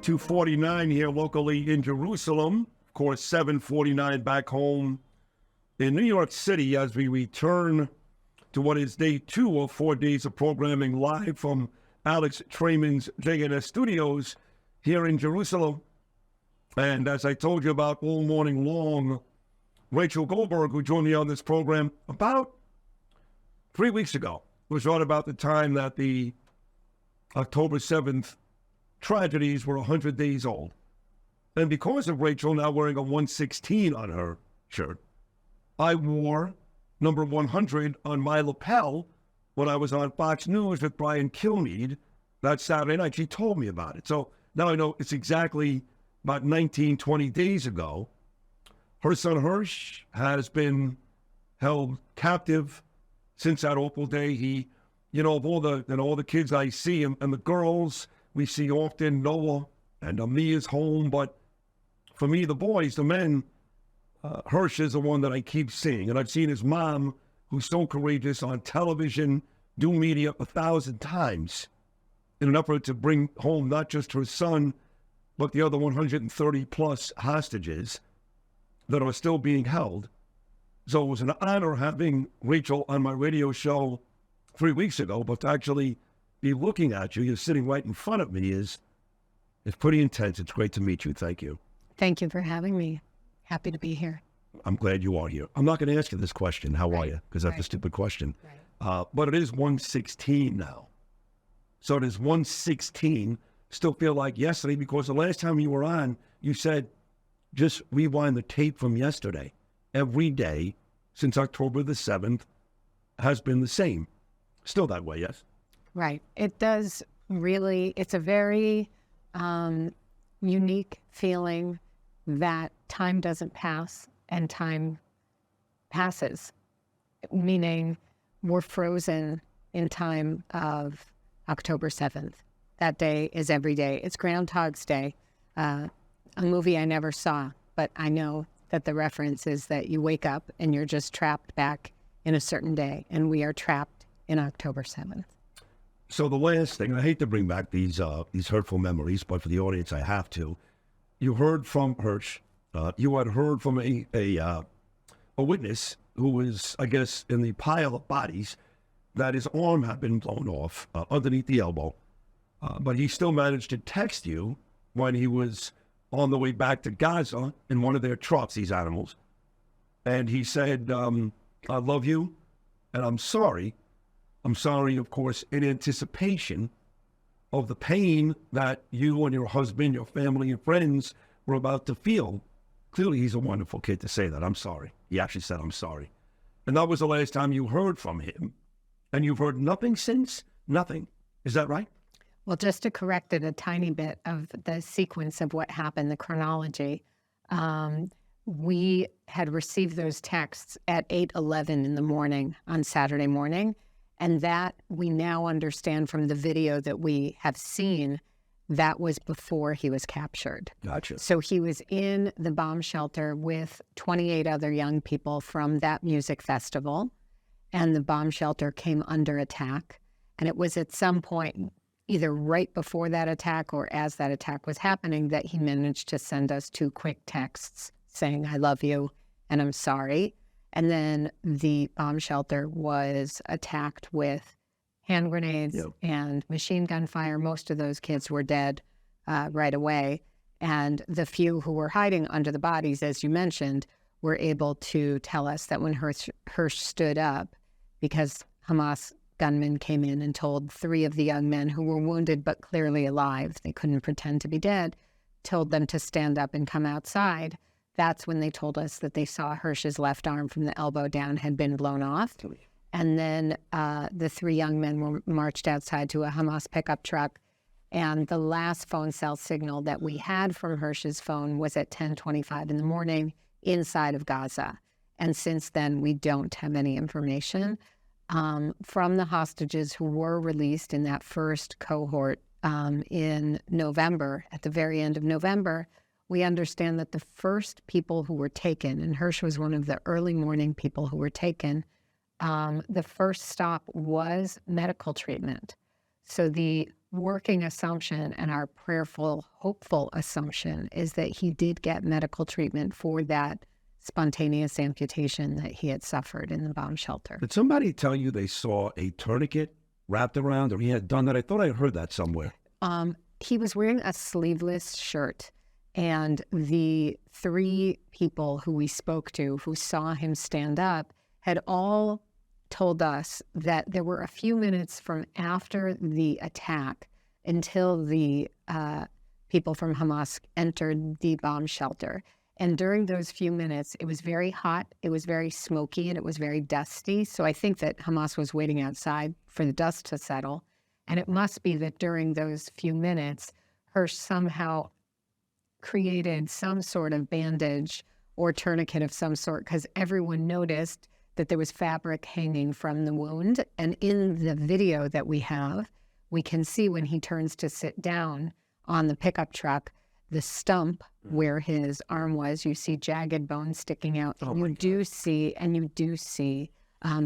2:49 here locally in Jerusalem. Of course, 7:49 back home in New York City as we return to what is day 2 of 4 days of programming live from Alex Trayman's JNS studios here in Jerusalem. And as I told you about all morning long, Rachel Goldberg, who joined me on this program about 3 weeks ago, was right about the time that the October 7th tragedies were 100 days old. And because of Rachel now wearing a 116 on her shirt, I wore number 100 on my lapel when I was on Fox News with Brian Kilmeade that Saturday night. She told me about it. So now I know it's exactly about 19, 20 days ago. Her son Hersh has been held captive since that awful day. He, of all the kids I see and the girls we see often, Noah and Amia's home, but for me, the boys, the men, Hersh is the one that I keep seeing. And I've seen his mom, who's so courageous, on television, do media 1,000 times in an effort to bring home not just her son, but the other 130 plus hostages that are still being held. So it was an honor having Rachel on my radio show 3 weeks ago, but to actually be looking at you, you're sitting right in front of me, it's pretty intense. It's great to meet you. Thank you. Thank you for having me. Happy to be here. I'm glad you are here. I'm not going to ask you this question, how are you? Because that's a stupid question. Right. But it is 116 now. So it is 116. Still feel like yesterday, because the last time you were on, you said, just rewind the tape from yesterday. Every day since October the 7th has been the same. Still that way, yes? Right. It does really, it's a very unique feeling that time doesn't pass and time passes, meaning we're frozen in time of October 7th. That day is every day. It's Groundhog's Day, a movie I never saw, but I know that the reference is that you wake up and you're just trapped back in a certain day, and we are trapped in October 7th. So the last thing, I hate to bring back these hurtful memories, but for the audience I have to. You heard from Hersh. You had heard from a witness who was, I guess, in the pile of bodies that his arm had been blown off underneath the elbow. But he still managed to text you when he was on the way back to Gaza in one of their trucks, these animals. And he said, I love you, and I'm sorry. I'm sorry, of course, in anticipation of the pain that you and your husband, your family, and friends were about to feel. Clearly, he's a wonderful kid to say that. I'm sorry. He actually said, I'm sorry. And that was the last time you heard from him. And you've heard nothing since? Nothing. Is that right? Well, just to correct it a tiny bit of the sequence of what happened, the chronology, we had received those texts at 8:11 in the morning on Saturday morning. And that we now understand from the video that we have seen, that was before he was captured. Gotcha. So he was in the bomb shelter with 28 other young people from that music festival, and the bomb shelter came under attack. And it was at some point, either right before that attack or as that attack was happening, that he managed to send us 2 quick texts saying, I love you and I'm sorry. And then the bomb shelter was attacked with hand grenades and machine gun fire. Most of those kids were dead right away. And the few who were hiding under the bodies, as you mentioned, were able to tell us that when Hersh stood up, because Hamas gunmen came in and told 3 of the young men who were wounded but clearly alive, they couldn't pretend to be dead, told them to stand up and come outside. That's when they told us that they saw Hersh's left arm from the elbow down had been blown off. And then the 3 young men were marched outside to a Hamas pickup truck. And the last phone cell signal that we had from Hersh's phone was at 10:25 in the morning inside of Gaza. And since then, we don't have any information. From the hostages who were released in that first cohort in November, at the very end of November, we understand that the first people who were taken, and Hersh was one of the early morning people who were taken, the first stop was medical treatment. So the working assumption and our prayerful, hopeful assumption is that he did get medical treatment for that spontaneous amputation that he had suffered in the bomb shelter. Did somebody tell you they saw a tourniquet wrapped around, or he had done that? I thought I heard that somewhere. He was wearing a sleeveless shirt, and the 3 people who we spoke to who saw him stand up had all told us that there were a few minutes from after the attack until the people from Hamas entered the bomb shelter. And during those few minutes, it was very hot, it was very smoky, and it was very dusty. So I think that Hamas was waiting outside for the dust to settle. And it must be that during those few minutes, Hersh somehow created some sort of bandage or tourniquet of some sort, because everyone noticed that there was fabric hanging from the wound. And in the video that we have, we can see when he turns to sit down on the pickup truck, the stump where his arm was, you see jagged bones sticking out. Oh, you do see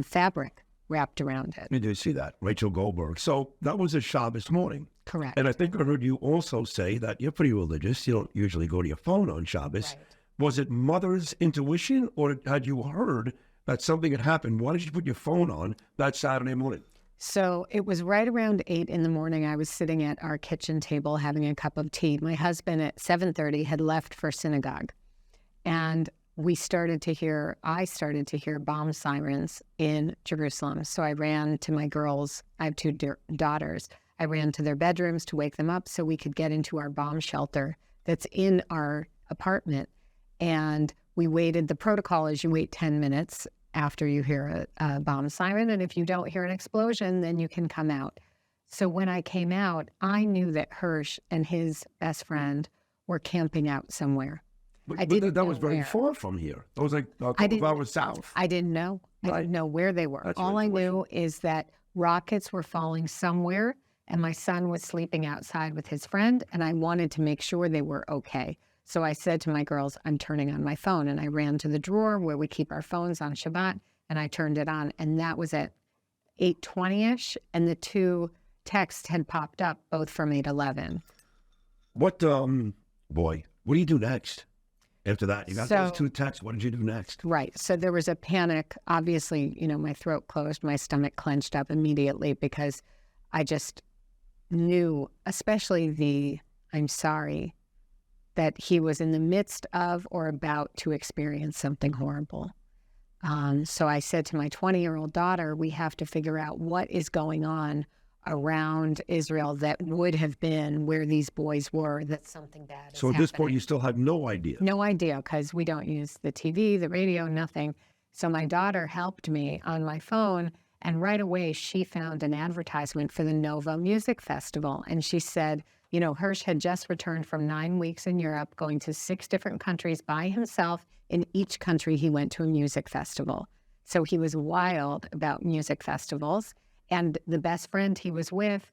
fabric wrapped around it. You do see that, Rachel Goldberg. So that was a Shabbos morning. Correct. And I think I heard you also say that you're pretty religious. You don't usually go to your phone on Shabbos. Right. Was it mother's intuition, or had you heard that something had happened? Why did you put your phone on that Saturday morning? So it was right around 8 in the morning. I was sitting at our kitchen table having a cup of tea. My husband at 7:30 had left for synagogue. And I started to hear bomb sirens in Jerusalem. So I ran to my girls. I have 2 daughters. I ran to their bedrooms to wake them up so we could get into our bomb shelter that's in our apartment. And we waited. The protocol is you wait 10 minutes after you hear a bomb siren. And if you don't hear an explosion, then you can come out. So when I came out, I knew that Hersh and his best friend were camping out somewhere. But didn't that know was very where. far from here. It was like a couple of hours south. I didn't know. I Right. didn't know where they were. That's All your I knew is that rockets were falling somewhere, and my son was sleeping outside with his friend, and I wanted to make sure they were okay. So I said to my girls, I'm turning on my phone. And I ran to the drawer where we keep our phones on Shabbat, and I turned it on. And that was at 8:20-ish, and the 2 texts had popped up, both from 8:11. What do you do next? After that, you got those 2 texts. What did you do next? Right. So there was a panic. Obviously, my throat closed, my stomach clenched up immediately, because I just knew, especially I'm sorry, that he was in the midst of or about to experience something horrible. So I said to my 20-year-old daughter, we have to figure out what is going on around Israel that would have been where these boys were, that something bad is So at this point, happening. you still had no idea. No idea, because we don't use the TV, the radio, nothing. So my daughter helped me on my phone, and right away she found an advertisement for the Nova Music Festival. And she said, Hersh had just returned from 9 weeks in Europe, going to 6 different countries by himself. In each country, he went to a music festival. So he was wild about music festivals. And the best friend he was with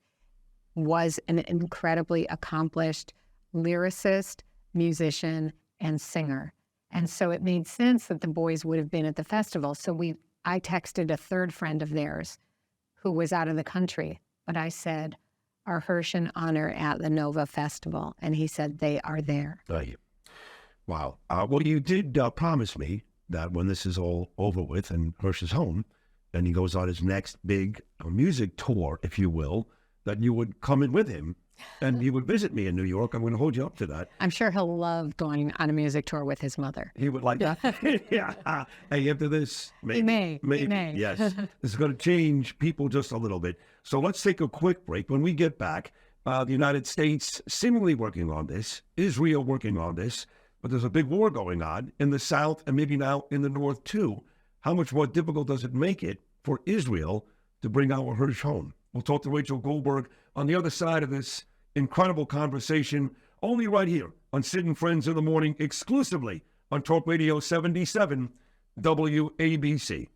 was an incredibly accomplished lyricist, musician, and singer. And so it made sense that the boys would have been at the festival. So I texted a 3rd friend of theirs who was out of the country. But I said, are Hersh and Honor at the Nova Festival? And he said, they are there. Wow. Well, you did promise me that when this is all over with and Hersh is home and he goes on his next big music tour, if you will, that you would come in with him and he would visit me in New York. I'm going to hold you up to that. I'm sure he'll love going on a music tour with his mother. He would like that. Yeah. Hey, after this, maybe. He may. Yes. This is going to change people just a little bit. So let's take a quick break. When we get back, the United States seemingly working on this, Israel working on this, but there's a big war going on in the South and maybe now in the North too. How much more difficult does it make it for Israel to bring our Hersh home? We'll talk to Rachel Goldberg on the other side of this incredible conversation, only right here on Sid and Friends in the Morning, exclusively on Talk Radio 77 WABC.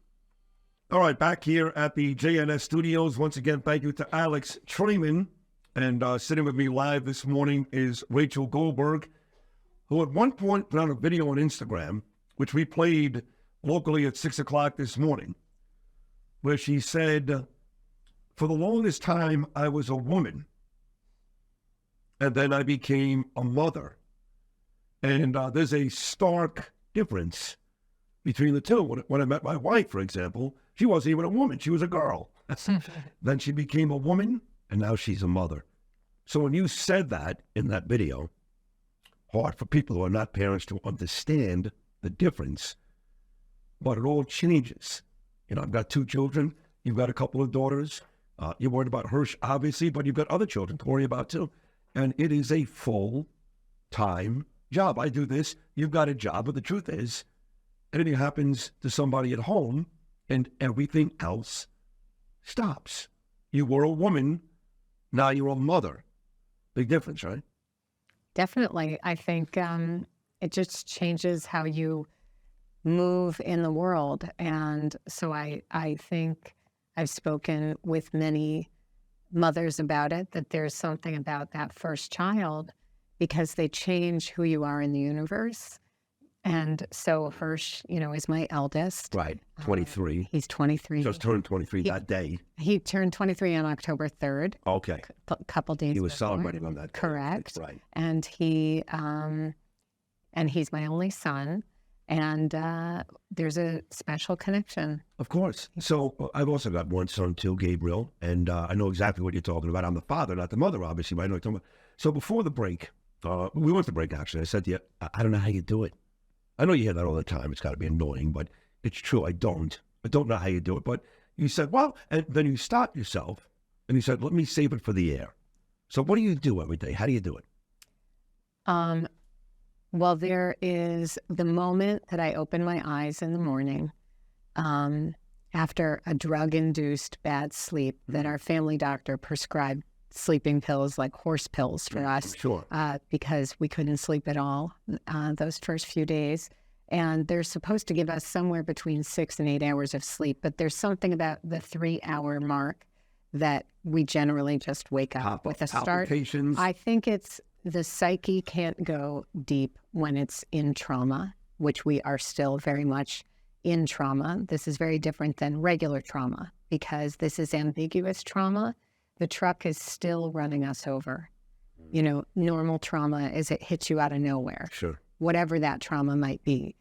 All right, back here at the JNS studios. Once again, thank you to Alex Treman. And sitting with me live this morning is Rachel Goldberg, who at one point put out a video on Instagram, which we played locally at 6 o'clock this morning, where she said, for the longest time, I was a woman and then I became a mother. And there's a stark difference between the two. When I met my wife, for example, she wasn't even a woman. She was a girl. Then she became a woman, and now she's a mother. So when you said that in that video, hard for people who are not parents to understand the difference, but it all changes. You know, I've got 2 children. You've got a couple of daughters. You're worried about Hersh, obviously, but you've got other children to worry about too. And it is a full-time job. I do this. You've got a job, but the truth is, anything happens to somebody at home, and everything else stops. You were a woman, now you're a mother. Big difference, right? Definitely. I think it just changes how you move in the world. And so I think I've spoken with many mothers about it, that there's something about that first child because they change who you are in the universe. And so Hersh, is my eldest. Right, 23. He's 23. Just turned 23 that day. He turned 23 on October 3rd. Okay. A couple days He was before. celebrating on that day. Correct. Right. And he's my only son. And there's a special connection. Of course. So I've also got one son too, Gabriel, and I know exactly what you're talking about. I'm the father, not the mother, obviously, but I know what you're talking about. So before the break, we went to break, actually. I said to you, I don't know how you do it. I know you hear that all the time. It's got to be annoying, but it's true. I don't know how you do it. But you said, well, and then you stopped yourself, and you said, let me save it for the air. So what do you do every day? How do you do it? Well, there is the moment that I open my eyes in the morning after a drug-induced bad sleep that our family doctor prescribed sleeping pills like horse pills for us. Sure. Because we couldn't sleep at all those first few days. And they're supposed to give us somewhere between 6 and 8 hours of sleep. But there's something about the 3-hour mark that we generally just wake up with a start. Palpitations. I think it's the psyche can't go deep when it's in trauma, which we are still very much in trauma. This is very different than regular trauma because this is ambiguous trauma. The truck is still running us over. Normal trauma is it hits you out of nowhere. Sure. Whatever that trauma might be.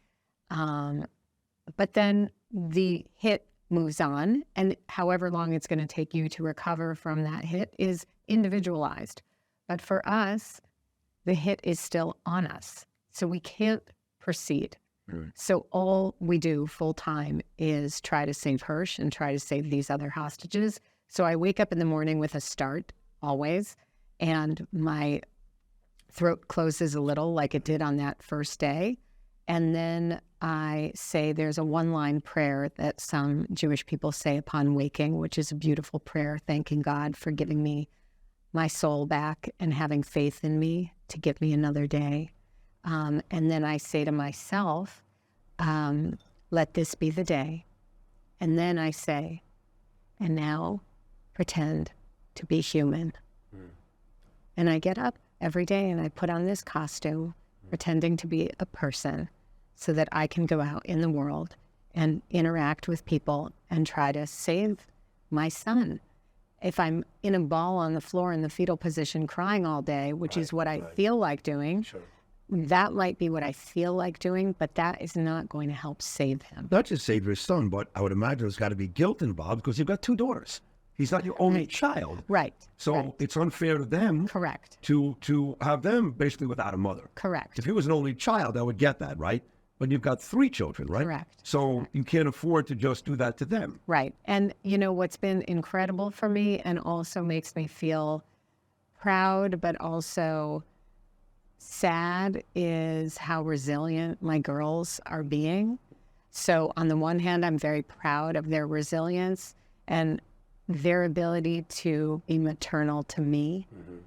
But then the hit moves on, and however long it's going to take you to recover from that hit is individualized. But for us, the hit is still on us. So we can't proceed. Right. So all we do full time is try to save Hersh and try to save these other hostages. So I wake up in the morning with a start, always, and my throat closes a little like it did on that first day. And then I say there's a one-line prayer that some Jewish people say upon waking, which is a beautiful prayer, thanking God for giving me my soul back and having faith in me to give me another day. And then I say to myself, let this be the day. And then I say, and now pretend to be human. And I get up every day and I put on this costume, pretending to be a person so that I can go out in the world and interact with people and try to save my son. If I'm in a ball on the floor in the fetal position crying all day, which is what I feel like doing, Sure. that might be what I feel like doing, but that is not going to help save him. Not just save your son, but I would imagine there's got to be guilt involved because you've got 2 daughters. He's not your only child. Right. So right. it's unfair to them Correct. to have them basically without a mother. Correct. If he was an only child, I would get that, right? But you've got 3 children, right? Correct. So you can't afford to just do that to them. Right. And what's been incredible for me and also makes me feel proud, but also sad is how resilient my girls are being. So on the one hand, I'm very proud of their resilience and their ability to be maternal to me. Mm-hmm.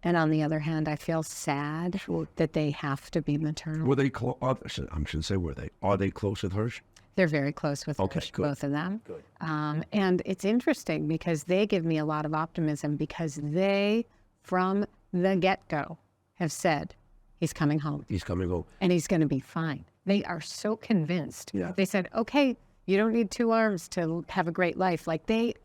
And on the other hand, I feel sad that they have to be maternal. Were they close? I shouldn't say were they. Are they close with Hersh? They're very close with Okay, Hersh, good. both of them. Good. And it's interesting because they give me a lot of optimism because they, from the get-go, have said, he's coming home He's coming home. and he's going to be fine. They are so convinced. Yeah. They said, okay, you don't need 2 arms to have a great life. Like they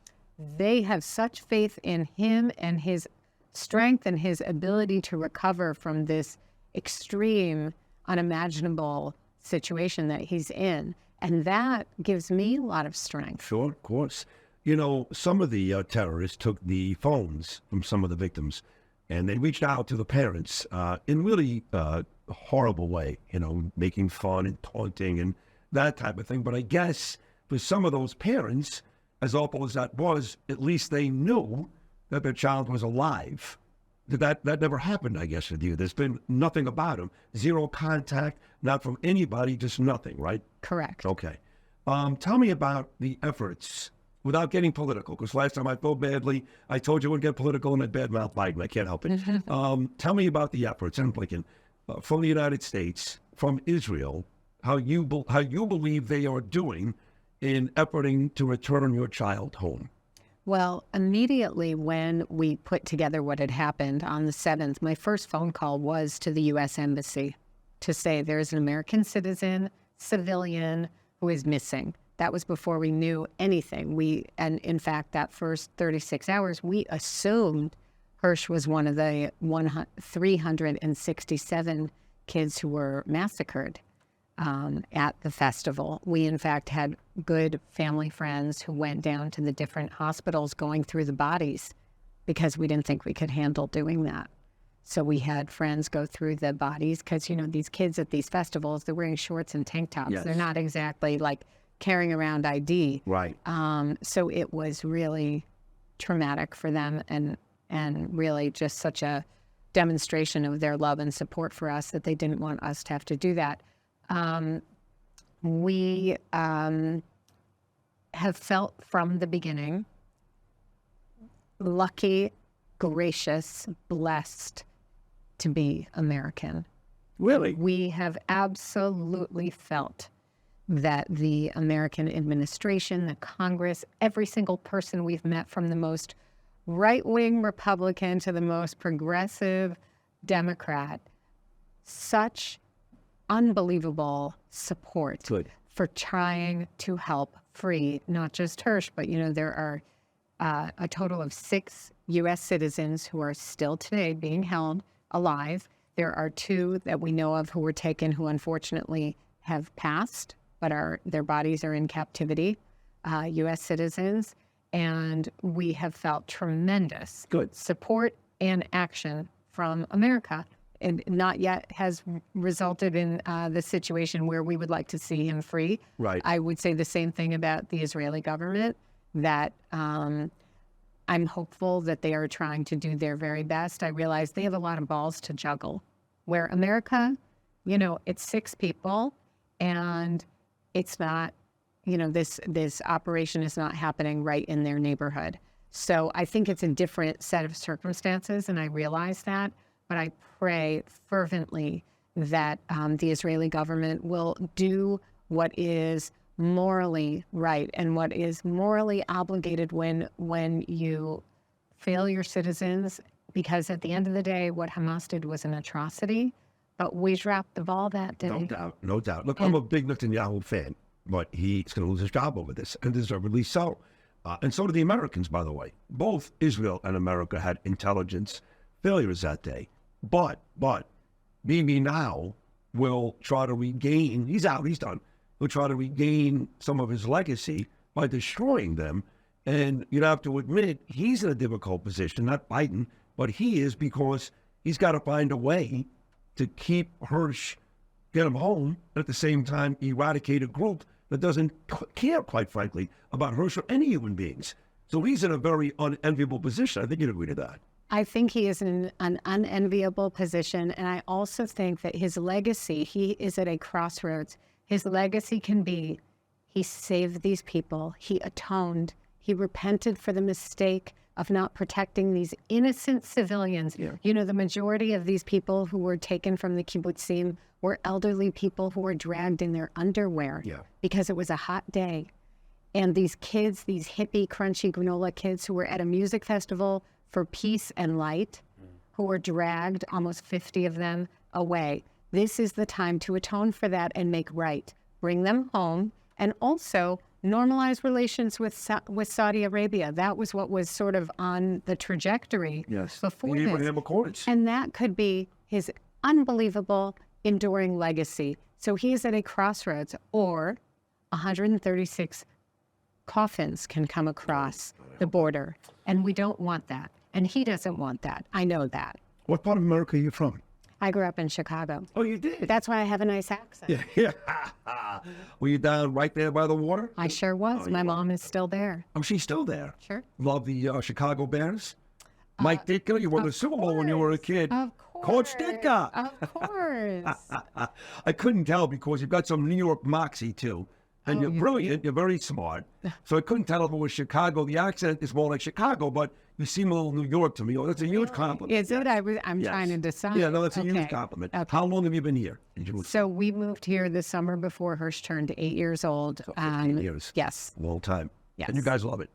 have such faith in him and his strength and his ability to recover from this extreme, unimaginable situation that he's in. And that gives me a lot of strength. Sure, of course. You know, some of the terrorists took the phones from some of the victims, and they reached out to the parents in really a horrible way, you know, making fun and taunting and that type of thing. But I guess for some of those parents, as awful as that was, at least they knew that their child was alive. That never happened, I guess, with you. There's been nothing about him. Zero contact, not from anybody, just nothing, right? Correct. Okay. Tell me about the efforts, without getting political, because last time I felt badly, I told you I would get political and I badmouthed Biden. I can't help it. Tell me about the efforts, I'm thinking, from the United States, from Israel, how you believe they are doing in efforting to return your child home. Well, immediately when we put together what had happened on the 7th, my first phone call was to the U.S. Embassy to say there's an American citizen, civilian, who is missing. That was before we knew anything. And in fact, that first 36 hours, we assumed Hersh was one of the 367 kids who were massacred at the festival. We, in fact, had good family friends who went down to the different hospitals going through the bodies because we didn't think we could handle doing that. So we had friends go through the bodies because, you know, these kids at these festivals, they're wearing shorts and tank tops. Yes. They're not exactly like carrying around ID. Right. So it was really traumatic for them and really just such a demonstration of their love and support for us that they didn't want us to have to do that. We have felt from the beginning lucky, gracious, blessed to be American. Really? We have absolutely felt that the American administration, the Congress, every single person we've met, from the most right-wing Republican to the most progressive Democrat, such unbelievable support for trying to help free not just Hersh, but, you know, there are a total of 6 U.S. citizens who are still today being held alive. There are 2 that we know of who were taken who unfortunately have passed, but their bodies are in captivity, U.S. citizens. And we have felt tremendous support and action from America. And not yet has resulted in the situation where we would like to see him free. Right. I would say the same thing about the Israeli government, that I'm hopeful that they are trying to do their very best. I realize they have a lot of balls to juggle, where America, you know, it's 6 people and it's not, you know, this operation is not happening right in their neighborhood. So I think it's a different set of circumstances, and I realize that. But I pray fervently that the Israeli government will do what is morally right and what is morally obligated when you fail your citizens, because at the end of the day, what Hamas did was an atrocity, but we dropped the ball that day. No doubt, no doubt. Look, I'm a big Netanyahu fan, but he's going to lose his job over this, and deservedly so. And so did the Americans, by the way. Both Israel and America had intelligence failures that day. But Bibi now will try to regain, he's out, he's done, he'll try to regain some of his legacy by destroying them. And you'd have to admit, he's in a difficult position, not Biden, but he is, because he's got to find a way to keep Hersh, get him home, and at the same time eradicate a group that doesn't care, quite frankly, about Hersh or any human beings. So he's in a very unenviable position. I think you'd agree to that. I think he is in an unenviable position, and I also think that his legacy, he is at a crossroads. His legacy can be, he saved these people, he atoned, he repented for the mistake of not protecting these innocent civilians. Yeah. You know, the majority of these people who were taken from the kibbutzim were elderly people who were dragged in their underwear because it was a hot day. And these kids, these hippie, crunchy granola kids who were at a music festival for peace and light, who were dragged, almost 50 of them, away. This is the time to atone for that and make right. Bring them home, and also normalize relations with Saudi Arabia. That was what was sort of on the trajectory before the this. Abraham Accords. And that could be his unbelievable, enduring legacy. So he's at a crossroads, or 136 coffins can come across the border. And we don't want that. And he doesn't want that. I know that. What part of America are you from? I grew up in Chicago. Oh, you did? That's why I have a nice accent. Yeah. Were you down right there by the water? I sure was. My mom is still there. Oh, she's still there. Sure. Love the Chicago Bears? Mike Ditka, you won the Super Bowl when you were a kid. Of course. Coach Ditka. Of course. I couldn't tell because you've got some New York moxie, too. And you're brilliant. You're very smart. So I couldn't tell if it was Chicago. The accent is more like Chicago, but you seem a little New York to me. Oh, that's a huge compliment. Is it? I'm trying to decide. Yeah, no, that's a huge compliment. Okay. How long have you been here in Jerusalem? So we moved here the summer before Hersh turned 8 years old. So 15 years. Yes. Long time. Yes. And you guys love it.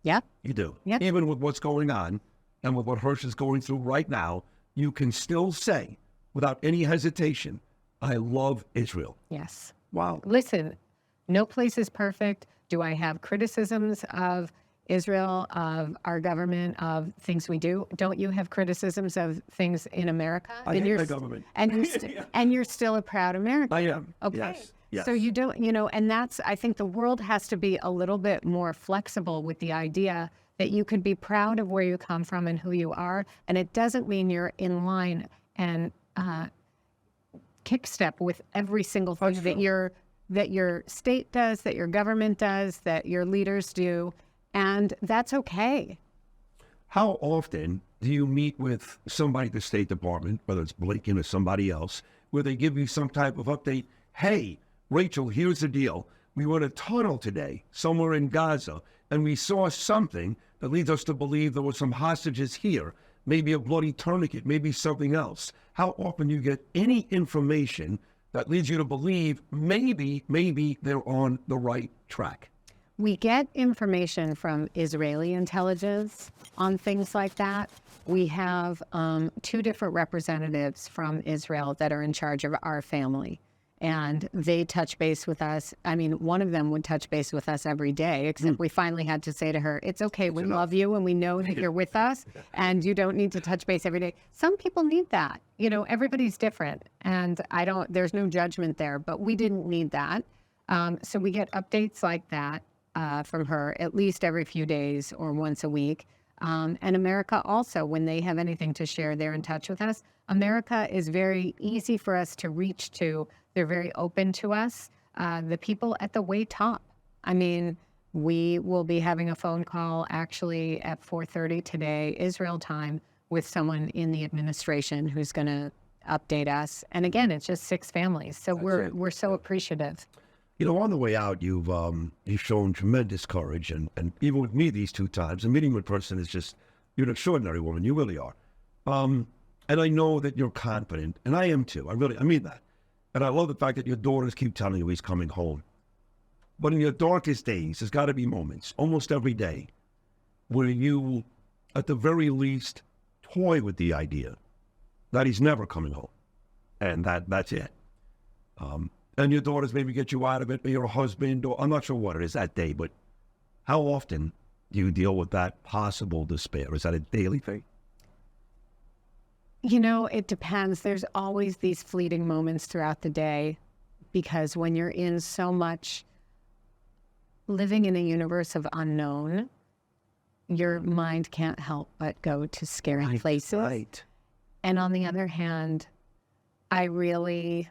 Yep. You do. Yep. Even with what's going on and with what Hersh is going through right now, you can still say, without any hesitation, I love Israel. Yes. Wow. Listen, no place is perfect. Do I have criticisms of Israel, of our government, of things we do? Don't you have criticisms of things in America? I hate my government. And you're still a proud American. I am. Okay. Yes. Yes. So you don't, and I think the world has to be a little bit more flexible with the idea that you could be proud of where you come from and who you are. And it doesn't mean you're in line and kick step with every single thing that your state does, that your government does, that your leaders do. And that's okay. How often do you meet with somebody at the State Department, whether it's Blinken or somebody else, where they give you some type of update? Hey, Rachel, here's the deal. We were in a tunnel today, somewhere in Gaza, and we saw something that leads us to believe there were some hostages here, maybe a bloody tourniquet, maybe something else. How often do you get any information that leads you to believe maybe they're on the right track? We get information from Israeli intelligence on things like that. We have 2 different representatives from Israel that are in charge of our family. And they touch base with us. I mean, one of them would touch base with us every day, except we finally had to say to her, it's okay, we love you and we know that you're with us and you don't need to touch base every day. Some people need that. Everybody's different. And there's no judgment there, but we didn't need that. So we get updates like that from her at least every few days or once a week. And America also, when they have anything to share, they're in touch with us. America is very easy for us to reach to. They're very open to us. The people at the way top. I mean, we will be having a phone call actually at 4:30 today, Israel time, with someone in the administration who's going to update us. And again, it's just 6 families. So we're so appreciative. On the way out, you've shown tremendous courage, and even with me these 2 times, a meeting with person is just, you're an extraordinary woman. You really are. And I know that you're confident, and I am too. I mean that. And I love the fact that your daughters keep telling you he's coming home. But in your darkest days, there's got to be moments, almost every day, where you, at the very least, toy with the idea that he's never coming home. And that's it. And your daughters maybe get you out of it, or your husband, or I'm not sure what it is that day, but how often do you deal with that possible despair? Is that a daily thing? It depends. There's always these fleeting moments throughout the day, because when you're in so much living in a universe of unknown, your mind can't help but go to scary places. Right. And on the other hand, I really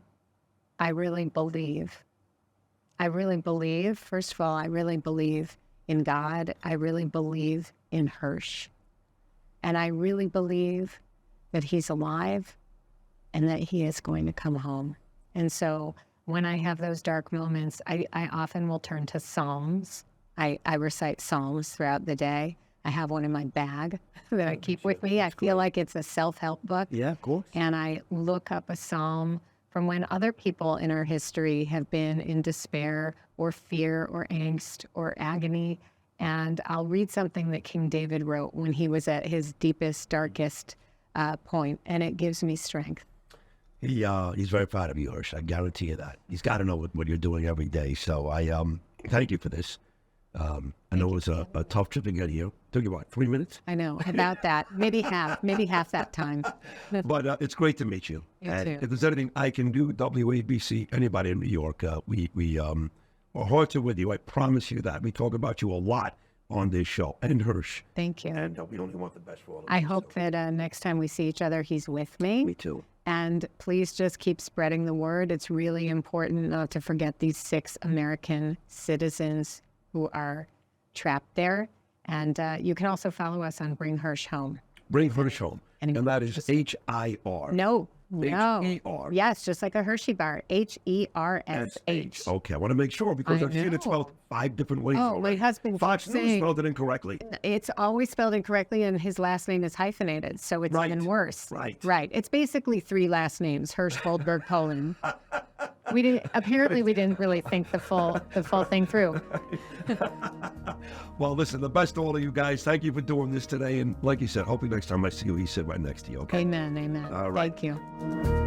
believe, first of all, I really believe in God. I really believe in Hersh. And I really believe that he's alive and that he is going to come home. And so when I have those dark moments, I often will turn to Psalms. I recite Psalms throughout the day. I have one in my bag that I keep with me. I feel like it's a self-help book. Yeah, of course. And I look up a psalm from when other people in our history have been in despair or fear or angst or agony. And I'll read something that King David wrote when he was at his deepest, darkest point, and it gives me strength. He's very proud of you, Hersh. I guarantee you that. He's got to know what you're doing every day. So I thank you for this. I know it was a tough trip to get here. Took you, what, 3 minutes? I know, about that. Maybe half that time. But it's great to meet you. You And too. if there's anything I can do, WABC, anybody in New York, we are hearts are with you. I promise you that. We talk about you a lot on this show. And Hersh. Thank you. And we only want the best for all of us. I hope that next time we see each other, he's with me. Me too. And please just keep spreading the word. It's really important not to forget these 6 American citizens who are trapped there. And you can also follow us on Bring Hersh Home. Bring Hersh home. And And that is H-I-R. No. H-E-R. Yes, just like a Hershey bar. Hersh. Okay, I want to make sure because I I've seen it know. spelled 5 different ways. Oh, my already. husband Fox keeps News saying spelled it incorrectly. it's always spelled incorrectly, and his last name is hyphenated, so it's Right. even worse. Right. Right. It's basically 3 last names: Hersh, Goldberg, Poland. We didn't really think the full thing through. Well, listen, the best to all of you guys. Thank you for doing this today. And like you said, hopefully next time I see you, he's sitting right next to you, okay? Amen. All right. Thank you.